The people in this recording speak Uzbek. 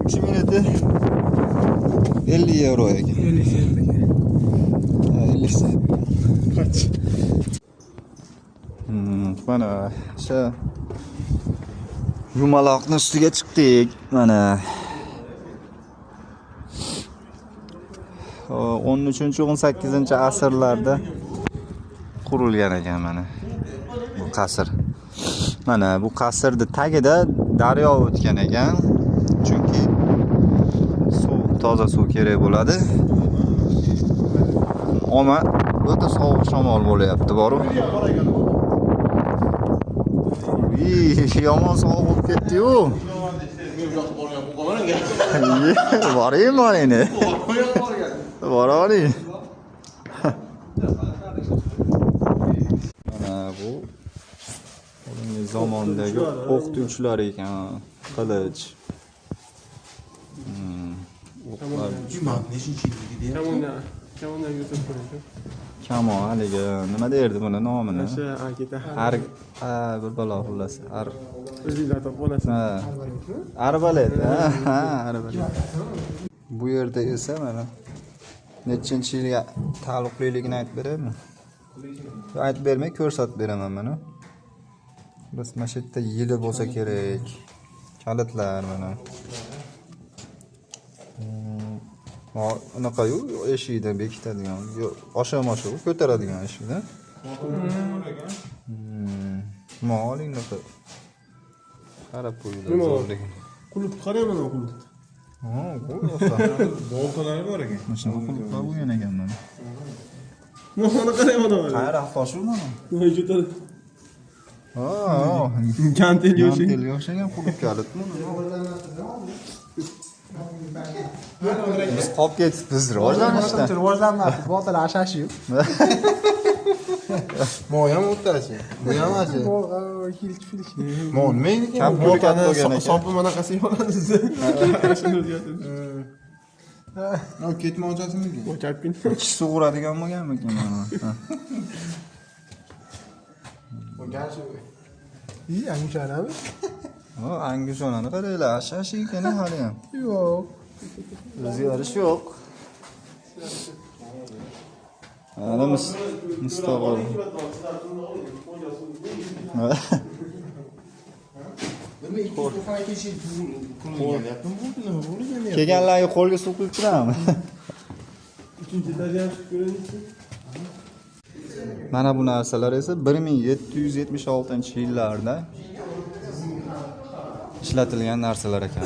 3 minути 50 euro ekan. 50 sent ekan. 50 sent. Kaç? Mana o'sha yumaloqning ustiga chiqdik. Mana 13-18 asrlarda qurilgan ekan mana bu qasr. Mana bu qasrning tagida daryo o'tgan ekan. Chunki suv, toza suv kerak bo'ladi. Ama o'ta sovuq shamol bo'layapti, boru. Yomon sovuq bo'lib ketdi-yu. Boraymi endi? Boravering. Mana bu o'zimizning zamondagi o'qituvchilar ekan, qilich. O'qlar. Kamondan yutib ko'ring. Kamon haligi nima derdi buni nomini? O'sha akita Bir balo xullas. o'zinglar topib olasiz. Arbalet. Arbalet. Bu yerda esa mana nechinchi yilga taalluqliligini aytib beraymi? Aytib bermay ko'rsatib beraman mana. Biz mana shu yerda yili bo'lsa kerak. Kalitlar mana. Unaqa-yu, eshikdan bekitadigan, osha-mosha ko'taradigan eshikdan. Moling unaqa. Qarab qo'yinglar zo'rligi. Qulib qarayman mana qulib. Qo'ysa. Boltalari bor ekan. Mana quliblar bo'lgan ekan mana. Mana qarayman mana. Qayerga toshu mana? Voy juda. Kantel yo'shagan. yo'shagan qulib kalitmi? Biz qolib ketibmiz rivojlanishdan. Rivojlanmabmiz, boltalar ashashi yo'q. Mo'yam o'rtachi. Bu ham achi. Hilch-filch. Mo nima ekan? Kam puli katta bo'lgan ekan. Sopi mana qasiy olasiz. Shuni o'zgartirish. Olib ketmoqchasimikin? O'chapkin. Ichi sug'uradigan bo'lganmikin mana. Angushanami? Angushonani qaranglar, ashashi ekan hali ham. Yo'q. O'zgarish yo'q. Ana mustaqil. Kelganlarga qo'lga suv quyib turamiz. 3-darajani ko'raylik. Mana bu narsalar esa 1776-yillarda ishlatilgan narsalar ekan.